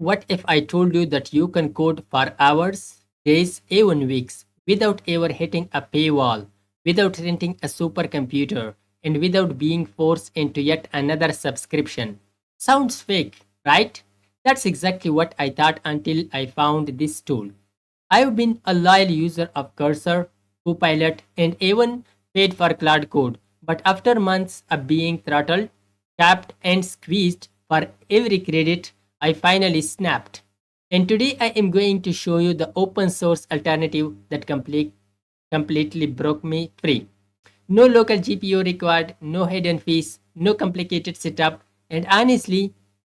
What if I told you that you can code for hours, days, even weeks without ever hitting a paywall, without renting a supercomputer, and without being forced into yet another subscription? Sounds fake, right? That's exactly what I thought until I found this tool. I've been a loyal user of Cursor, Copilot, and even paid for Claude Code, but after months of being throttled, capped, and squeezed for every credit, I finally snapped. And today I am going to show you the open source alternative that completely broke me free. No local GPU required, no hidden fees, no complicated setup, and honestly,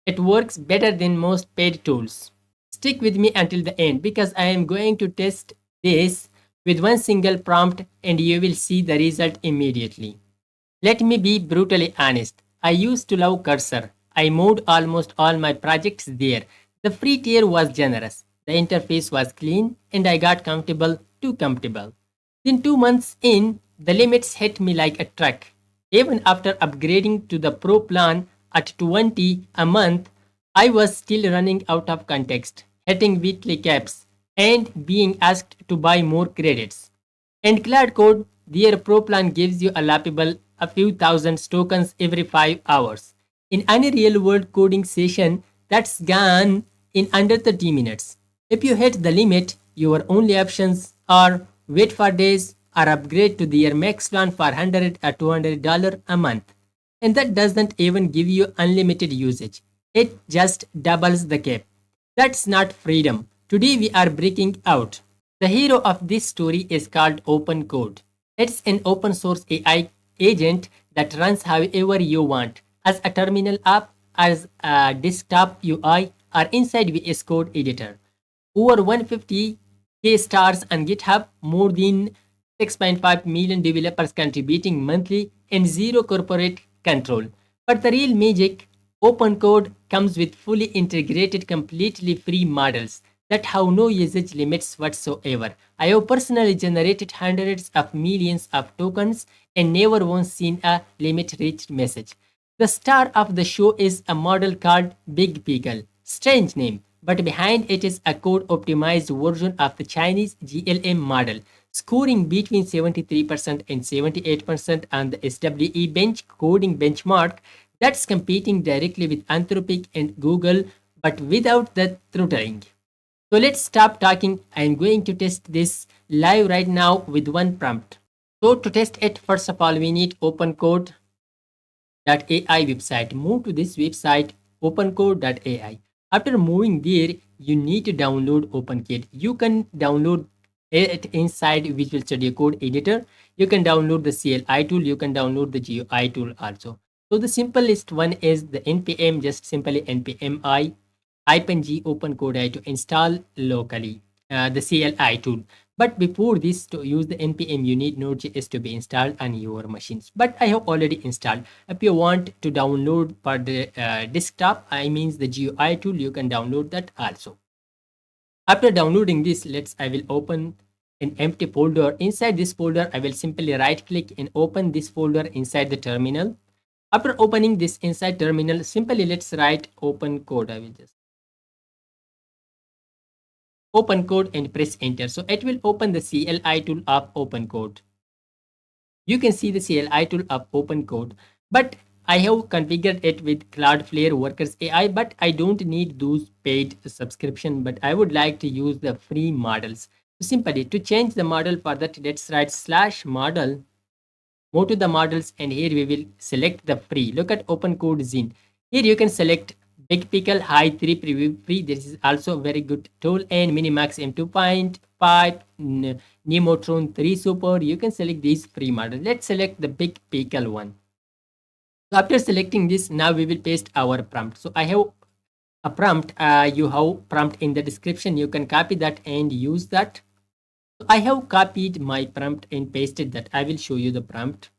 it works better than most paid tools. Stick with me until the end because I am going to test this with one single prompt and you will see the result immediately. Let me be brutally honest. I used to love Cursor. I moved almost all my projects there. The free tier was generous. The interface was clean and I got comfortable, too comfortable. Then 2 months in, the limits hit me like a truck. Even after upgrading to the Pro plan at 20 a month, I was still running out of context, hitting weekly caps, and being asked to buy more credits. And Cloud Code, their Pro plan gives you a lappable a few thousand tokens every 5 hours. In any real world coding session, that's gone in under 30 minutes. If you hit the limit, your only options are wait for days or upgrade to their max plan for 100 or $200 a month. And that doesn't even give you unlimited usage. It just doubles the cap. That's not freedom. Today we are breaking out. The hero of this story is called Open Code. It's an open source AI agent that runs however you want, as a terminal app, as a desktop UI, or inside VS Code editor. Over 150K stars on GitHub, more than 6.5 million developers contributing monthly, and zero corporate control. But the real magic, open code comes with fully integrated, completely free models that have no usage limits whatsoever. I have personally generated hundreds of millions of tokens and never once seen a limit reached message. The star of the show is a model called Big Pickle. Strange name, but behind it is a code optimized version of the Chinese GLM model, scoring between 73% and 78% on the SWE bench coding benchmark that's competing directly with Anthropic and Google, but without the throttling. So let's stop talking. I'm going to test this live right now with one prompt. So to test it, first of all, we need OpenCode AI website. Move to this website, opencode.ai. After moving there, you need to download OpenKit. You can download it inside Visual Studio Code Editor. You can download the CLI tool. You can download the GUI tool also. So the simplest one is the npm, just simply npm I -g OpenCode to install locally the CLI tool. But before this, to use the npm, you need Node.js to be installed on your machines. But I have already installed. If you want to download for the desktop, I means the GUI tool, you can download that also. After downloading this, I will open an empty folder. Inside this folder, I will simply right click and open this folder inside the terminal. After opening this inside terminal, simply let's write open code. I will just open code and press enter. So it will open the CLI tool of open code. You can see the CLI tool of open code, but I have configured it with Cloudflare Workers AI, but I don't need those paid subscription, but I would like to use the free models. So simply to change the model for that, let's write slash model, go to the models, and here we will select the free. Look at open code Zin. Here you can select Big Pickle High 3 Preview Free. This is also a very good tool, and Minimax M2.5, Nemotron 3 Super. You can select these free models. Let's select the Big Pickle one. So after selecting this, now we will paste our prompt. So I have a prompt. You have prompt in the description. You can copy that and use that. So I have copied my prompt and pasted that. I will show you the prompt.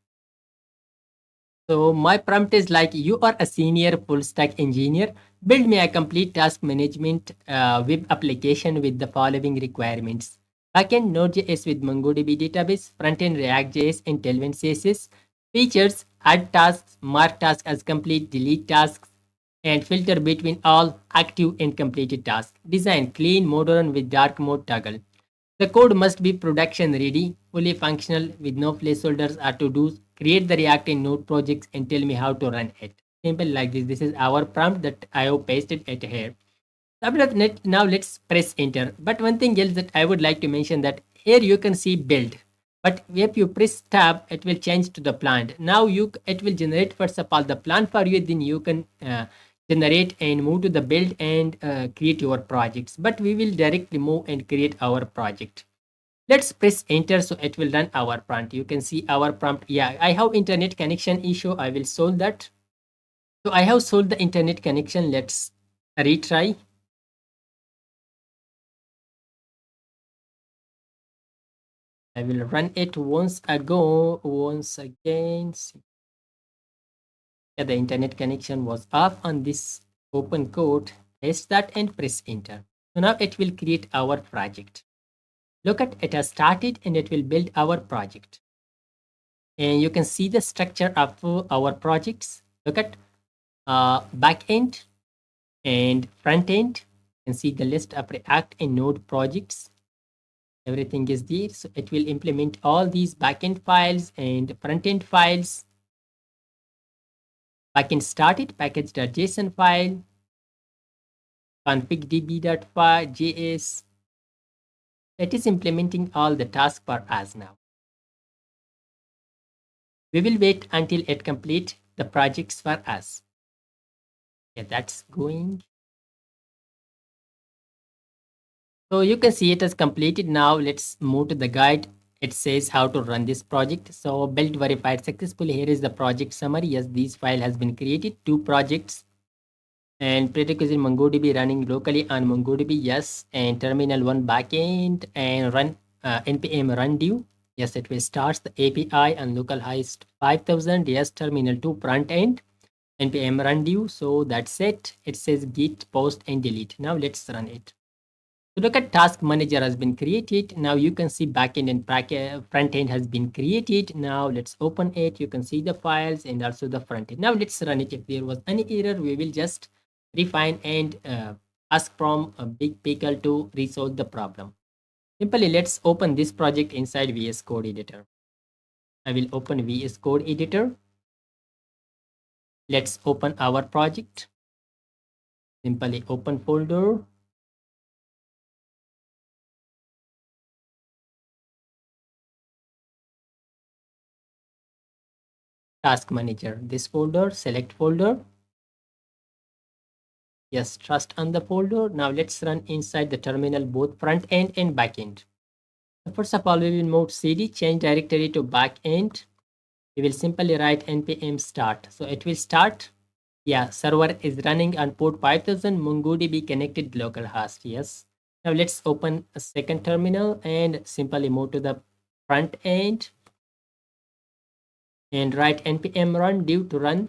So my prompt is like, you are a senior full stack engineer. Build me a complete task management web application with the following requirements. Backend Node.js with MongoDB database, frontend React.js and Tailwind CSS. Features, add tasks, mark tasks as complete, delete tasks, and filter between all active and completed tasks. Design clean, modern with dark mode toggle. The code must be production ready, fully functional with no placeholders or to dos. Create the React in Node projects and tell me how to run it. Simple like this. This is our prompt that I have pasted it here. Now let's press enter. But one thing else that I would like to mention that here you can see build. But if you press tab, it will change to the plant. Now it will generate first of all the plant for you. Then you can generate and move to the build and create your projects. But we will directly move and create our project. Let's press enter so it will run our prompt. You can see our prompt. Yeah, I have internet connection issue. I will solve that. So I have solved the internet connection. Let's retry. I will run it once again. Yeah, the internet connection was off on this open code. Paste that and press enter. So now it will create our project. Look at it has started and it will build our project. And you can see the structure of our projects. Look at backend and front end. You can see the list of React and Node projects. Everything is there. So it will implement all these backend files and front end files. Backend started package.json file, config.db.js. It is implementing all the tasks for us now. We will wait until it complete the projects for us. Yeah, that's going. So you can see it has completed. Now let's move to the guide. It says how to run this project. So build verified successfully. Here is the project summary. Yes, this file has been created. 2 projects and prerequisite mongodb running locally on mongodb. Yes, and terminal 1 backend and run npm run due. Yes, it will start the api on localhost 5000. Yes, terminal 2 front end npm run due. So that's it. It says git post and delete. Now let's run it. So look at task manager has been created. Now you can see backend and front end has been created. Now let's open it. You can see the files and also the front end. Now let's run it. If there was any error, we will just refine and ask from a big pickle to resolve the problem. Simply let's open this project inside VS Code editor. I will open VS Code editor. Let's open our project. Simply open folder. Task manager, this folder, select folder. Yes, trust on the folder. Now let's run inside the terminal both front end and back end. First of all, we will move cd, change directory to back end. We will simply write npm start. So it will start. Yeah, server is running on port 5000, mongodb connected localhost. Yes. Now let's open a second terminal and simply move to the front end and write npm run due to run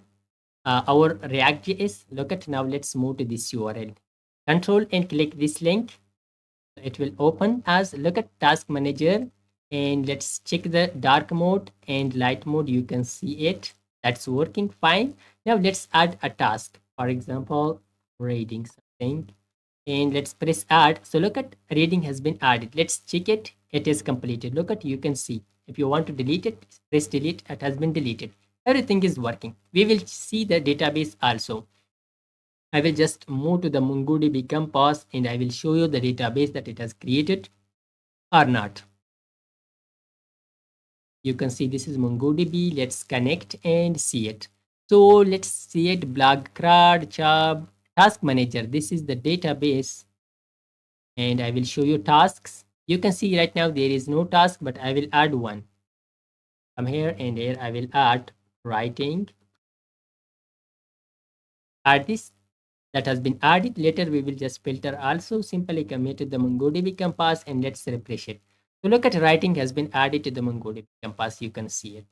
our React.js. Look at now, let's move to this URL. Control and click this link. It will open as look at task manager and let's check the dark mode and light mode. You can see it. That's working fine. Now let's add a task. For example, reading something and let's press add. So look at reading has been added. Let's check it. It is completed. Look at you can see. If you want to delete it, press delete. It has been deleted. Everything is working. We will see the database also. I will just move to the MongoDB Compass and I will show you the database that it has created or not. You can see this is MongoDB. Let's connect and see it. So let's see it. Blog, CRUD, job, task manager. This is the database and I will show you tasks. You can see right now there is no task, but I will add one. Come here and here I will add writing. Add this that has been added. Later we will just filter also. Simply commit to the MongoDB Compass and let's refresh it. So look at writing has been added to the MongoDB Compass. You can see it.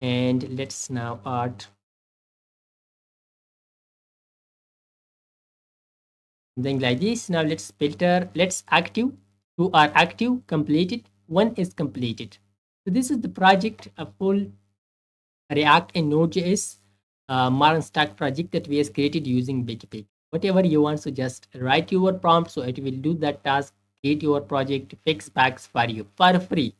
And let's now add something like this. Now let's filter. Let's active. Two are active, completed. One is completed. So this is the project, a full React and Node.js Marn stack project that we has created using Backend. Whatever you want, so just write your prompt, so it will do that task, create your project, fix bugs for you for free.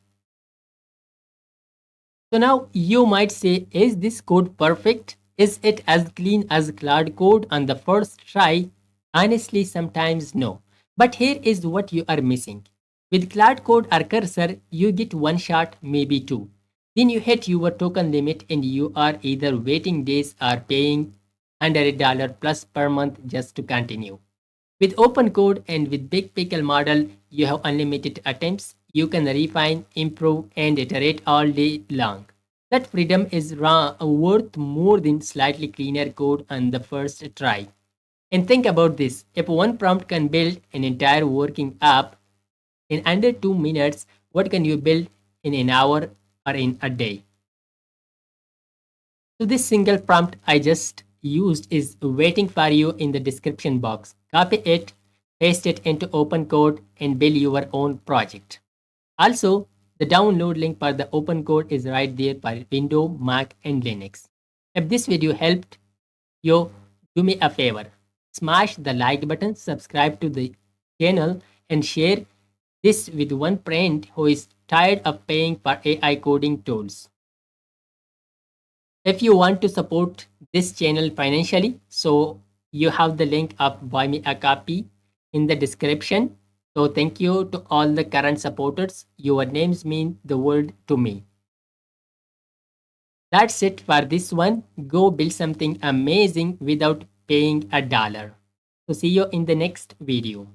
So now you might say, is this code perfect? Is it as clean as Claude code on the first try? Honestly, sometimes no. But here is what you are missing. With Claude code or cursor, you get one shot, maybe two. Then you hit your token limit and you are either waiting days or paying $100 plus per month just to continue. With open code and with big pickle model, you have unlimited attempts. You can refine, improve, and iterate all day long. That freedom is worth more than slightly cleaner code on the first try. And think about this, if one prompt can build an entire working app in under 2 minutes, what can you build in an hour or in a day? So this single prompt I just used is waiting for you in the description box. Copy it, paste it into open code and build your own project. Also, the download link for the open code is right there for Windows, Mac and Linux. If this video helped you, do me a favor. Smash the like button, subscribe to the channel and share this with one friend who is tired of paying for AI coding tools. If you want to support this channel financially, so you have the link of buy me a copy in the description. So thank you to all the current supporters. Your names mean the world to me. That's it for this one. Go build something amazing without paying a dollar. So see you in the next video.